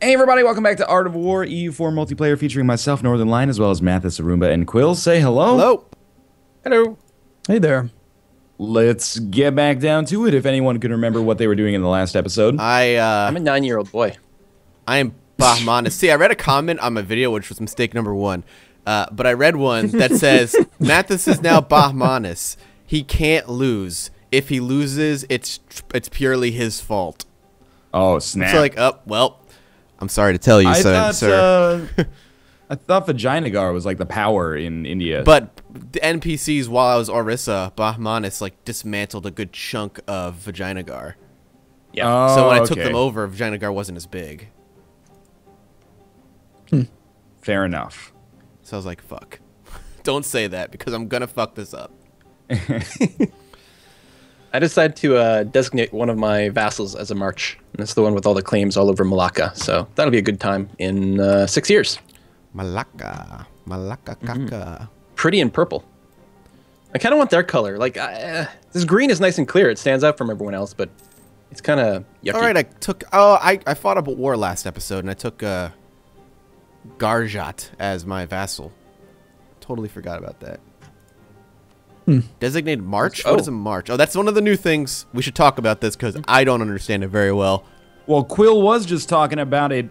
Hey everybody, welcome back to Art of War EU4 multiplayer featuring myself, Northernlion, as well as Mathis, Arumba, and Quill. Say hello. Hello. Hello. Hey there. Let's get back down to it. If anyone can remember what they were doing in the last episode. I'm a 9-year-old boy. I am Bahmanis. See, I read a comment on my video, which was mistake number 1. But I read one that says, Mathis is now Bahmanis. He can't lose. If he loses, it's purely his fault. Oh, snap. So like, well, I'm sorry to tell you, sir. I thought Vajinagar was like the power in India. But the NPCs, while I was Orissa, Bahmanis like dismantled a good chunk of Vajinagar. Yeah. Oh, So when I took okay. them over, Vajinagar wasn't as big. Fair enough. So I was like, fuck. Don't say that, because I'm gonna fuck this up. I decided to designate one of my vassals as a march. And that's the one with all the claims all over Malacca. So that'll be a good time in 6 years. Malacca. Malacca caca. Pretty in purple. I kind of want their color. Like, this green is nice and clear. It stands out from everyone else, but it's kind of yucky. Alright, I fought a war last episode, and I took Garjat as my vassal. Totally forgot about that. Designated march? What is a march? Oh, that's one of the new things. We should talk about this, because I don't understand it very well. Well, Quill was just talking about it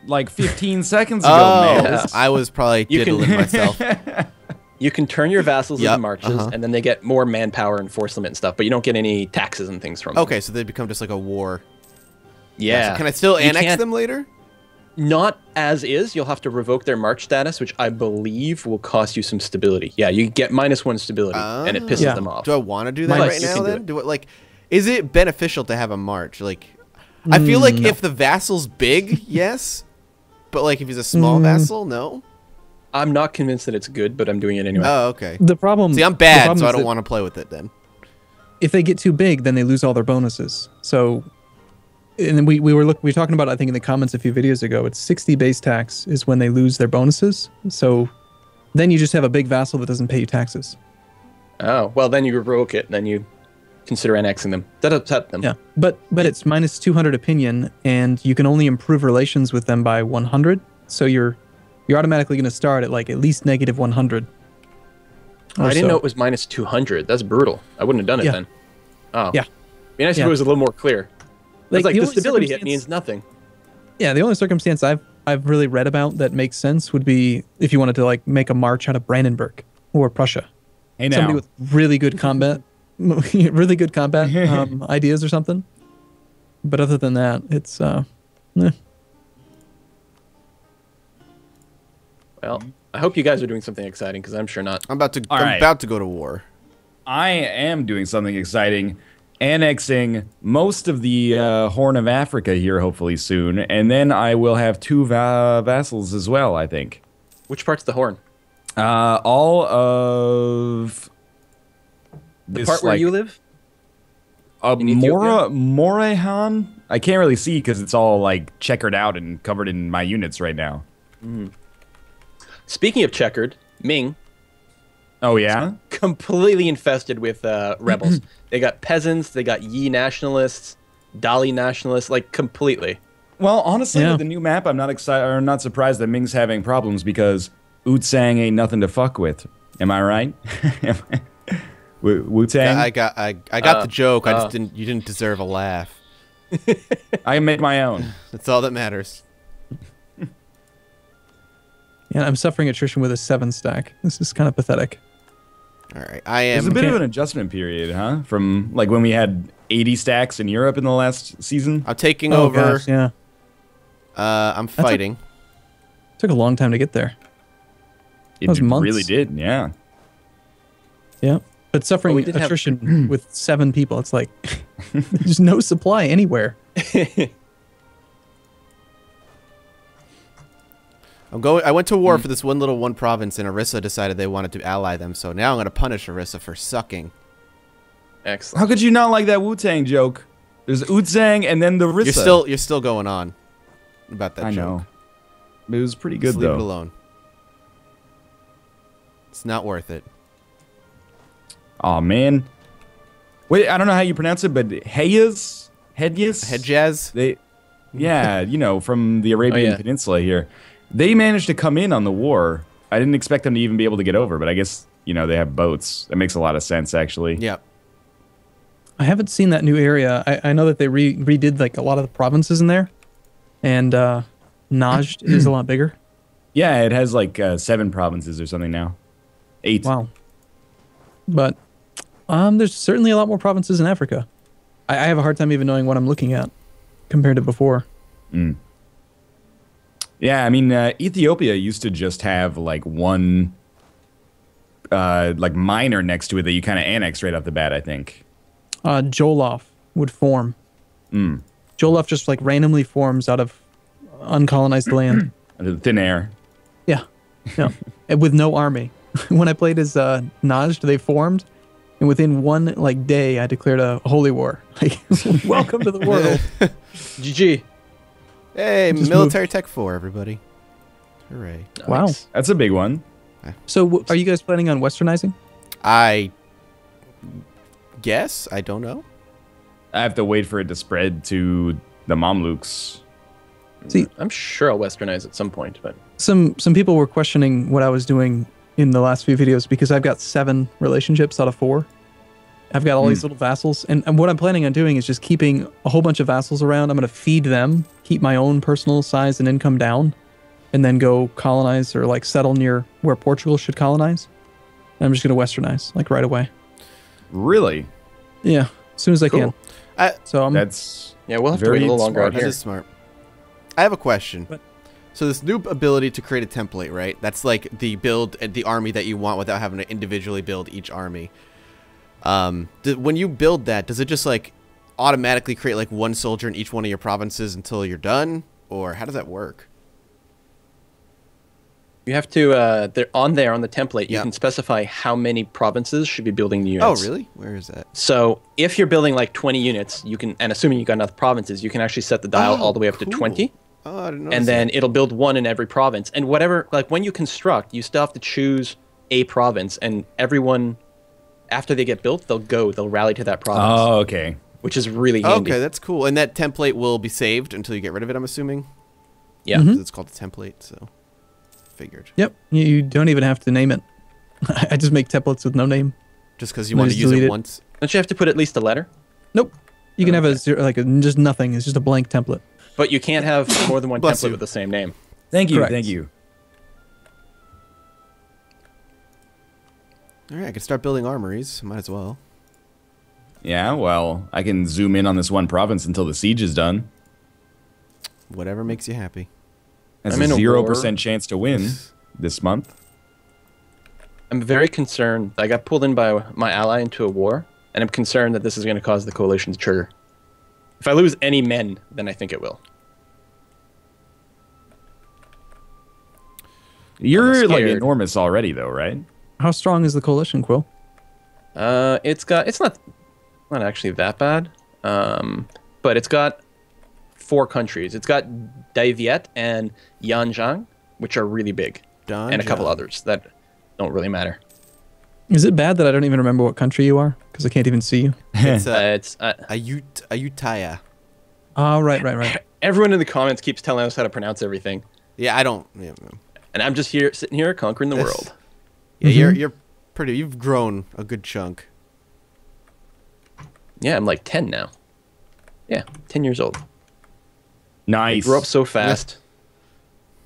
like 15 seconds ago, Oh, man. I was probably diddling myself. You can turn your vassals Yep, into marches, and then they get more manpower and forcement and stuff, but you don't get any taxes and things from them. Okay, so they become just like a war. Yeah. So can I still You annex can't- them later? Not as is. You'll have to revoke their march status, which I believe will cost you some stability. Yeah, you get -1 stability, and it pisses them off. Do I want to do that Nice. right You now can do then? it. Do it like, is it beneficial to have a march? Like, I feel like if the vassal's big, yes, but like if he's a small vassal, no. I'm not convinced that it's good, but I'm doing it anyway. Oh, okay. The problem. See, I'm the bad, problem so I is don't that want to play with it then. If they get too big, then they lose all their bonuses. So, and we were talking about, I think in the comments a few videos ago, it's 60 base tax is when they lose their bonuses. So, then you just have a big vassal that doesn't pay you taxes. Oh, well, then you revoke it, and then you consider annexing them. That upset them. Yeah, but it's -200 opinion, and you can only improve relations with them by 100. So you're automatically going to start at like at least -100. I didn't know it was -200. That's brutal. I wouldn't have done it Yeah. then. Oh. Yeah. Be nice if Yeah. it was a little more clear. It's like the the only stability hit circumstance- means nothing. Yeah, the only circumstance I've really read about that makes sense would be if you wanted to like make a march out of Brandenburg or Prussia. Hey now. Somebody with really good combat, ideas or something. But other than that, it's eh. Well, I hope you guys are doing something exciting, because I'm sure not. I'm about to right. go to war. I am doing something exciting, annexing most of the Horn of Africa here hopefully soon, and then I will have 2 vassals as well, I think. Which part's the horn? All of The part where you live? in Ethiopia? Morehan? I can't really see because it's all like checkered out and covered in my units right now. Speaking of checkered, Ming, Oh yeah? completely infested with rebels. They got peasants, they got Yi nationalists, Dali nationalists, like completely. Well, honestly, Yeah. with the new map, I'm not excited or not surprised that Ming's having problems because Wu-Tang ain't nothing to fuck with. Am I right? Wu-Tang? I got the joke. I just didn't. You didn't deserve a laugh. I made my own. That's all that matters. Yeah, I'm suffering attrition with a 7 stack. This is kind of pathetic. All right, I am. There's a bit of an adjustment period, huh? From like when we had 80 stacks in Europe in the last season. I'm taking Oh over. gosh, yeah. I'm fighting. Took a long time to get there. It was months. really did, yeah. Yeah. But suffering we did have- attrition with 7 people, it's like there's no supply anywhere. I went to war for this one province, and Orissa decided they wanted to ally them. So now I'm gonna punish Orissa for sucking. Excellent. How could you not like that Wu-Tang joke? There's Wu-Tang and then the Rissa. You're still going on about that I joke. know. It was pretty Just good leave it though. alone. It's not worth it. Aw, man. Wait, I don't know how you pronounce it, but Hejaz? Hejaz? Yeah, from the Arabian Peninsula here. They managed to come in on the war. I didn't expect them to even be able to get over, but I guess, they have boats. That makes a lot of sense, actually. Yep. I haven't seen that new area. I know that they redid like a lot of the provinces in there, and Najd is a lot bigger. Yeah, it has like 7 provinces or something now. 8. Wow. But there's certainly a lot more provinces in Africa. I have a hard time even knowing what I'm looking at compared to before. Yeah, I mean, Ethiopia used to just have like one like minor next to it that you kind of annexed right off the bat, I think. Jolof would form. Jolof just like randomly forms out of uncolonized land. Under the thin air. Yeah. No. And with no army. When I played as Najd, they formed, and within one day, I declared a holy war. Like, welcome to the world. GG. Hey, military tech 4, everybody. Hooray. Wow. Nice. That's a big one. So, are you guys planning on westernizing? I guess. I don't know. I have to wait for it to spread to the Mamluks. See, I'm sure I'll westernize at some point, but some people were questioning what I was doing in the last few videos because I've got 7 relationships out of 4. I've got all these little vassals, and what I'm planning on doing is just keeping a whole bunch of vassals around. I'm going to feed them, keep my own personal size and income down, and then go colonize or like settle near where Portugal should colonize. And I'm just going to westernize like right away. Really? Yeah, as soon as I can. So That's we'll have to wait a little longer out That here. is smart. I have a question. What? So this new ability to create a template, right? That's like the army that you want without having to individually build each army. When you build that, does it just like automatically create like one soldier in each one of your provinces until you're done? Or how does that work? You have to, they're on the template, you can specify how many provinces should be building the units. Oh, really? Where is that? So if you're building like 20 units, you can, and assuming you got enough provinces, you can actually set the dial all the way up to 20. Oh, I didn't know. And then it'll build one in every province. And whatever, like when you construct, you still have to choose a province, and everyone, after they get built, they'll rally to that province. Oh, okay. Which is really handy. Okay, that's cool. And that template will be saved until you get rid of it, I'm assuming? Yeah. It's called the template, so figured. Yep, you don't even have to name it. I just make templates with no name. Just because you want to use it once? Don't you have to put at least a letter? Nope. You can have a zero, like just nothing. It's just a blank template. But you can't have more than one Bless template you. with the same name. Thank you. Correct. Thank you. All right, I can start building armories. Might as well. Yeah, well, I can zoom in on this one province until the siege is done. Whatever makes you happy. Has I'm a in a 0% war. chance to win this month. I'm very concerned. I got pulled in by my ally into a war, and I'm concerned that this is going to cause the coalition to trigger. If I lose any men, then I think it will. You're like scared. enormous already, though, right? How strong is the coalition, Quill? It's not actually that bad, but it's got 4 countries. It's got Daiviet and Yanjiang, which are really big, and a couple others that don't really matter. Is it bad that I don't even remember what country you are? Because I can't even see you. It's Ayutthaya. Oh, right. Everyone in the comments keeps telling us how to pronounce everything, Yeah, I don't. Yeah, and I'm just sitting here conquering the world. yeah you're pretty. You've grown a good chunk. Yeah, I'm like 10 now. Yeah, 10 years old. Nice. Grew up so fast.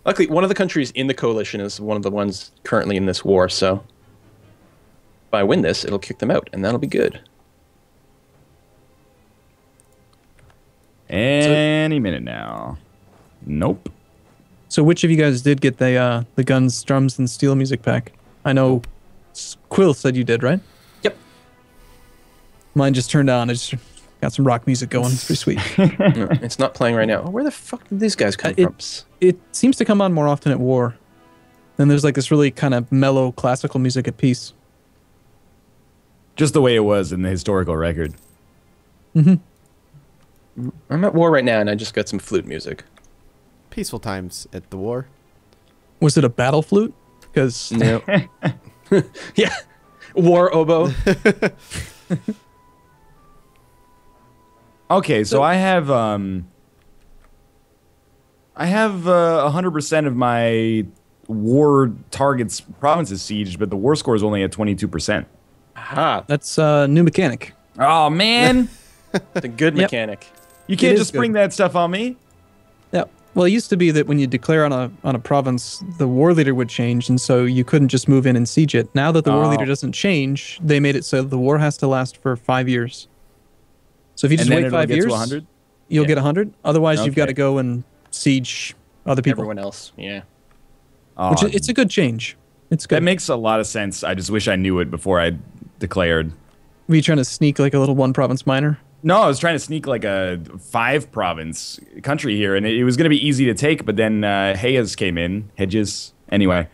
Luckily, one of the countries in the coalition is one of the ones currently in this war, so if I win this, it'll kick them out, and that'll be good. Any minute now. Nope. So which of you guys did get the guns, drums, and steel music pack? I know Quill said you did, right? Yep. Mine just turned on. I just got some rock music going. It's pretty sweet. No, it's not playing right now. Where the fuck did these guys come from? It seems to come on more often at war. Then there's like this really kind of mellow classical music at peace. Just the way it was in the historical record. I'm at war right now, and I just got some flute music. Peaceful times at the war. Was it a battle flute? Because No. Yeah. War oboe. Okay, so I have I have 100% of my war targets provinces sieged, but the war score is only at 22%. Ah, That's a new mechanic. Oh man, the good Yep. mechanic. you can't is just spring that stuff on me. Yeah. Well, it used to be that when you declare on a province, the war leader would change, and so you couldn't just move in and siege it. Now that the war leader doesn't change, they made it so the war has to last for 5 years. So if you just And then wait it'll 5 get to years, 100? you'll Yeah. get 100. Otherwise, you've got to Okay. go and siege other people. Everyone else, yeah. Which it's a good change. It's good. That makes a lot of sense. I just wish I knew it before I declared. Were you trying to sneak like a little one province minor? No, I was trying to sneak like a 5 province country here, and it was going to be easy to take, but then Hayes came in. Hedges. Anyway.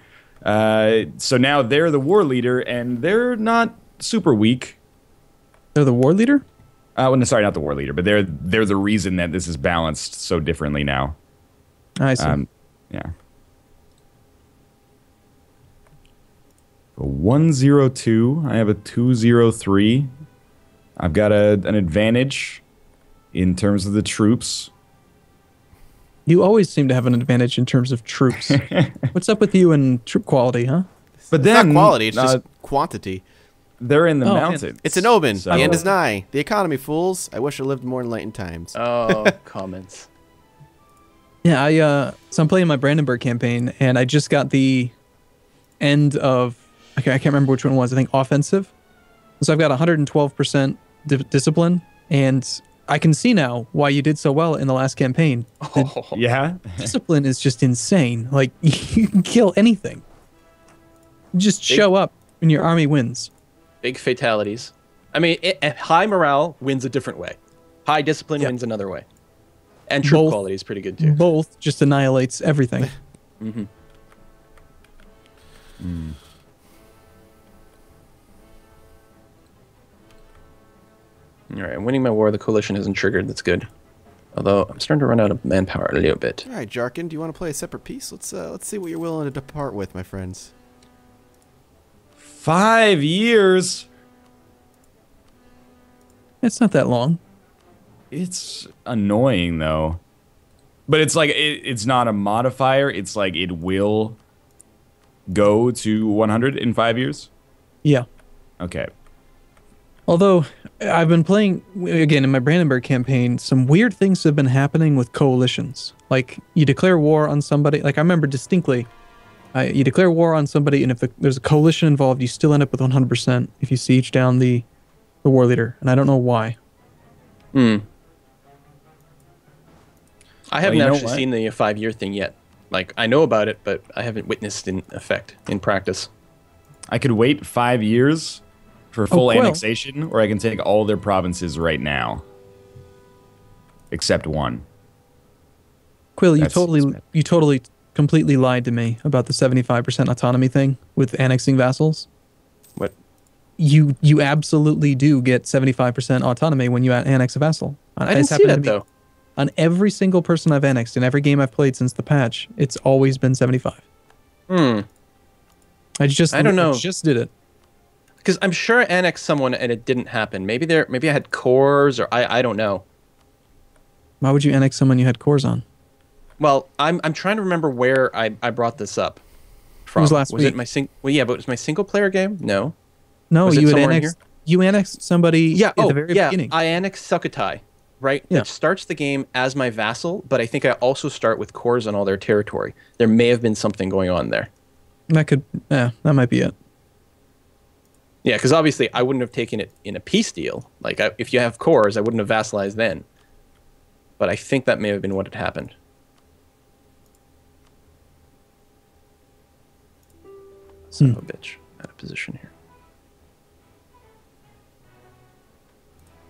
So now they're the war leader, and they're not super weak. They're the war leader? Well, no, sorry, not the war leader, but they're the reason that this is balanced so differently now. I see. Yeah. 102. I have a 203. I've got an advantage in terms of the troops. You always seem to have an advantage in terms of troops. What's up with you and troop quality, huh? But It's then not quality, it's just quantity. they're in the Oh, yeah. mountains. It's an omen. So- The end is nigh. The economy, fools. I wish I lived more enlightened times. Oh, comments. Yeah, so I'm playing my Brandenburg campaign, and I just got the end of, I can't remember which one it was, I think offensive. So I've got 112% discipline, and I can see now why you did so well in the last campaign. The Yeah. discipline is just insane. Like, you can kill anything. You just show up, and your army wins. Big fatalities. I mean, high morale wins a different way. High discipline wins another way. And troop Both- quality is pretty good too. Both just annihilates everything. All right, I'm winning my war. The coalition isn't triggered. That's good. Although I'm starting to run out of manpower a little bit. All right, Jarkin, do you want to play a separate piece? Let's see what you're willing to depart with, my friends. 5 years. It's not that long. It's annoying though. But it's like it's not a modifier. It's like it will go to 100 in 5 years. Yeah. Okay. Although I've been playing again in my Brandenburg campaign, some weird things have been happening with coalitions. Like you declare war on somebody. Like I remember distinctly, you declare war on somebody, and if there's a coalition involved, you still end up with 100% if you siege down the war leader. And I don't know why. I haven't you know actually what? seen the 5-year thing yet. Like I know about it, but I haven't witnessed in effect in practice. I could wait 5 years for full Quill. annexation, or I can take all their provinces right now, except one. Quill, you That's- totally completely lied to me about the 75% autonomy thing with annexing vassals. What? You absolutely do get 75% autonomy when you annex a vassal. I didn't It's see happened to that me. though. On every single person I've annexed in every game I've played since the patch, it's always been 75. Hmm. I don't know. know. Just did it. Because I'm sure I annexed someone and it didn't happen. Maybe I had cores or I don't know. Why would you annex someone you had cores on? Well, I'm trying to remember where I brought this up from. was last it week. my Well, yeah, but it was my single player game? No. No, Was it you had somewhere in annexed. You annexed somebody Yeah. at the very beginning. I annexed Sukhothai, right? Yeah. Which starts the game as my vassal, but I think I also start with cores on all their territory. There may have been something going on there. That might be it. Yeah, because obviously I wouldn't have taken it in a peace deal. Like if you have cores, I wouldn't have vassalized then. But I think that may have been what had happened. Son of a bitch, out of position here.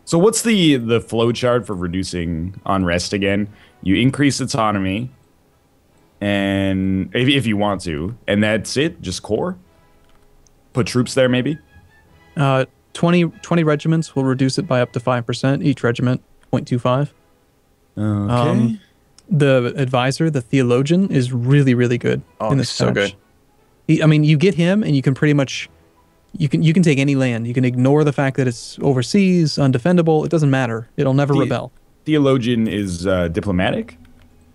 So what's the flow chart for reducing unrest again? You increase autonomy, and if you want to, and that's it. Just core. Put troops there, maybe. 20 regiments will reduce it by up to 5%. Each regiment, 0.25. Okay. The advisor, the theologian, is really, really good Oh, in he's this so patch. good. I mean, you get him, and you can pretty much, you can take any land. You can ignore the fact that it's overseas, undefendable. It doesn't matter. It'll never rebel. Theologian is diplomatic.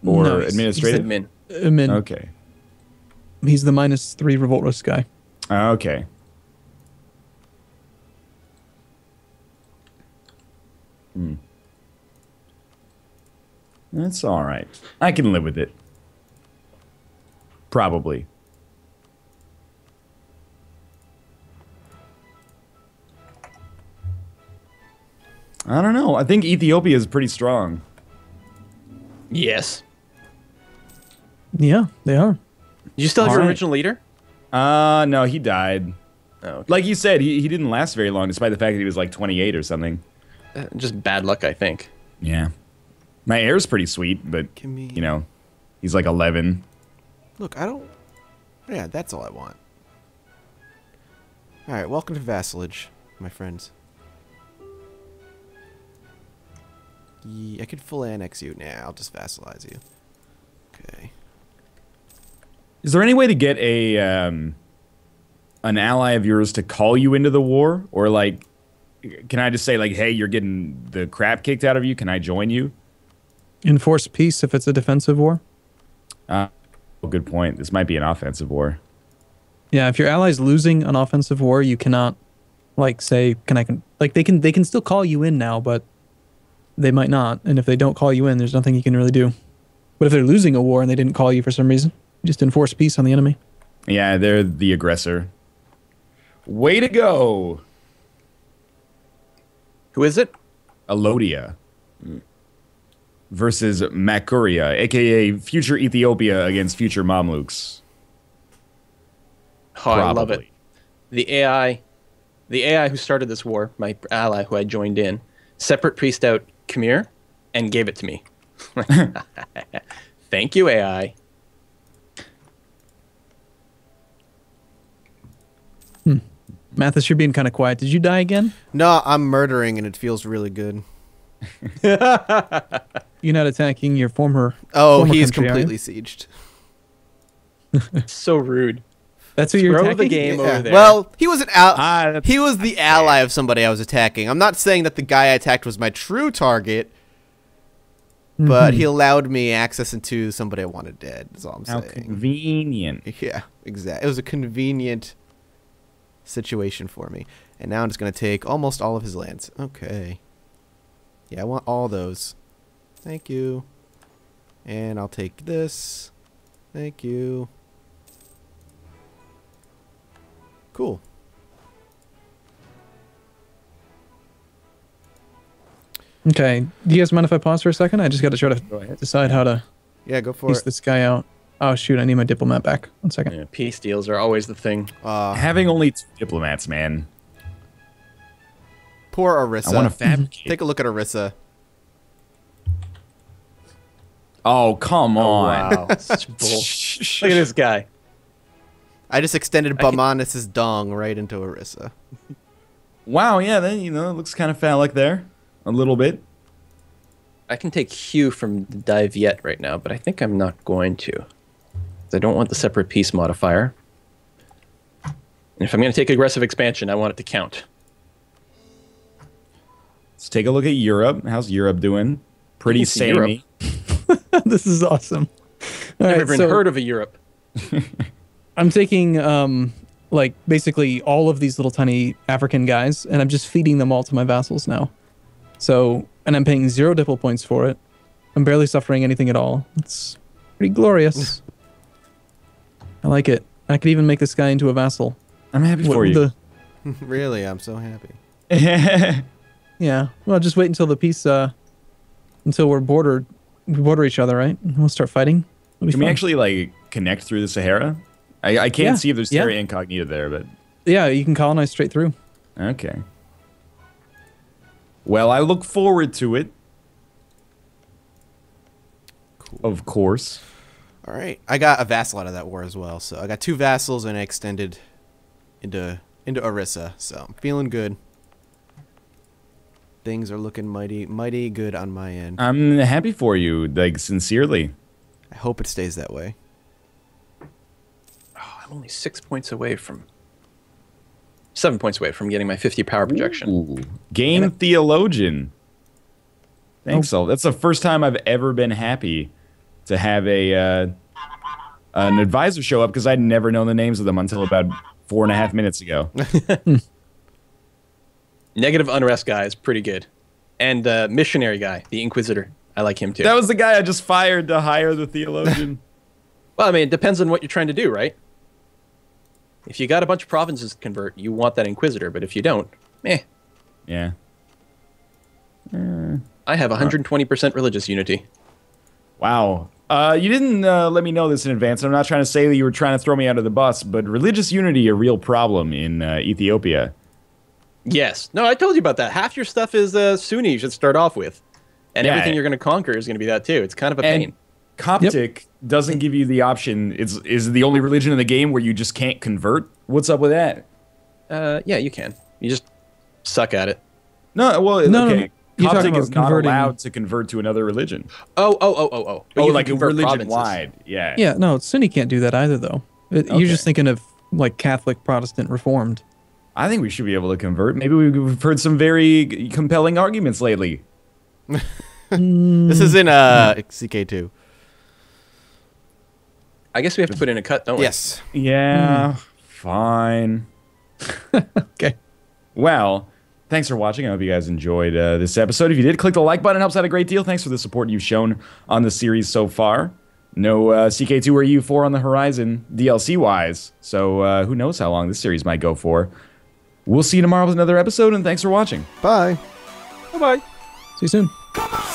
or No, he's administrative? Admin. Admin. Okay. He's the -3 revolt risk guy. Okay. That's all right. I can live with it. Probably. I don't know. I think Ethiopia is pretty strong. Yes. Yeah, they are. You still have your Alright. original leader? No, he died. Oh, okay. Like you said, he didn't last very long, despite the fact that he was like 28 or something. Just bad luck, I think. Yeah. My heir's pretty sweet, but, Give me- you know, he's like 11. Look, I don't... Yeah, that's all I want. Alright, welcome to vassalage, my friends. I could full annex you. Nah, I'll just vassalize you. Okay. Is there any way to get a an ally of yours to call you into the war? Or, like, can I just say, like, hey, you're getting the crap kicked out of you, can I join you? Enforce peace if it's a defensive war. Good point. This might be an offensive war. Yeah, if your ally's losing an offensive war, you cannot, like, say, like they can still call you in now, but they might not. And if they don't call you in, there's nothing you can really do. But if they're losing a war and they didn't call you for some reason, you just enforce peace on the enemy. Yeah, they're the aggressor. Way to go! Who is it? Alodia versus Makuria, aka future Ethiopia against future Mamluks. Oh, I love it. Probably. The AI who started this war, my ally who I joined in, separate priest out Khmer and gave it to me. Thank you, AI. Mathis, you're being kind of quiet. Did you die again? No, I'm murdering and it feels really good. You're not attacking your former. Oh, former he's country, are you? completely sieged. So rude. That's who you're Throw attacking? the game over there. Well, he was that's he was the ally of somebody I was attacking. I'm not saying that the guy I attacked was my true target, but he allowed me access into somebody I wanted dead. That's all I'm How saying. convenient. Yeah, exactly. It was a convenient situation for me. And now I'm just going to take almost all of his lands. Okay. Yeah, I want all those. Thank you. And I'll take this. Thank you. Cool. Okay. Do you guys mind if I pause for a second? I just got to try to decide how to Yeah, go for piece it. this guy out. Oh, shoot. I need my diplomat back. 1 second. Yeah, peace deals are always the thing. Having only 2 diplomats, man. Poor Arissa. I want to fabricate. Take a look at Arissa. Oh, come on. Wow. Such bull. Look at this guy. I just extended Bamanis' dong right into Arissa. Wow, yeah, then, you know, it looks kind of phallic there. A little bit. I can take Hugh from the Diviet right now, but I think I'm not going to. I don't want the separate peace modifier. And if I'm going to take aggressive expansion, I want it to count. Let's take a look at Europe. How's Europe doing? Pretty You can see Europe. samey. This is awesome. All Never right, even so heard of a Europe. I'm taking, like, basically all of these little tiny African guys, and I'm just feeding them all to my vassals now. So, and I'm paying 0 diplo points for it. I'm barely suffering anything at all. It's pretty glorious. I like it. I could even make this guy into a vassal. I'm happy for you. Really, I'm so happy. Yeah. Well, just wait until the peace, until we border each other, right? And we'll start fighting. It'll be Can we fun. actually, like, connect through the Sahara? I can't Yeah, see if there's yeah. Terra Incognita there, but... Yeah, you can colonize straight through. Okay. Well, I look forward to it. Cool. Of course. All right, I got a vassal out of that war as well. So I got 2 vassals and I extended into Arissa. So I'm feeling good. Things are looking mighty good on my end. I'm happy for you, like, sincerely. I hope it stays that way. Oh, I'm only 6 points away from... 7 points away from getting my 50 power projection. Ooh. Game Theologian. Thanks, all. That's the first time I've ever been happy to have an advisor show up because I'd never known the names of them until about 4.5 minutes ago. Negative unrest guy is pretty good. And missionary guy, the Inquisitor. I like him too. That was the guy I just fired to hire the theologian. Well, I mean, it depends on what you're trying to do, right? If you got a bunch of provinces to convert, you want that Inquisitor, but if you don't, Yeah. I have 120% religious unity. Wow. You didn't let me know this in advance. I'm not trying to say that you were trying to throw me out of the bus, but religious unity a real problem in Ethiopia. Yes. No, I told you about that. Half your stuff is Sunni you should start off with. And Yeah. everything you're going to conquer is going to be that too. It's kind of a pain. Coptic doesn't give you the option. Is the only religion in the game where you just can't convert? What's up with that? Yeah, you can. You just suck at it. No, well, No, okay. no. You're talking Coptic about is not converting- allowed to convert to another religion. Oh. But Oh, you can like a convert religion-wide. Yeah. Yeah, no, Sunni can't do that either, though. You're just thinking of like Catholic, Protestant, Reformed. I think we should be able to convert. Maybe we've heard some very compelling arguments lately. This is in CK2. I guess we have to put in a cut, don't we? Yes. Yeah, fine. Okay. Well, thanks for watching. I hope you guys enjoyed this episode. If you did, click the like button. It helps out a great deal. Thanks for the support you've shown on the series so far. No CK2 or U4 on the horizon, DLC-wise. So who knows how long this series might go for. We'll see you tomorrow with another episode, and thanks for watching. Bye. Bye-bye. See you soon. Come on!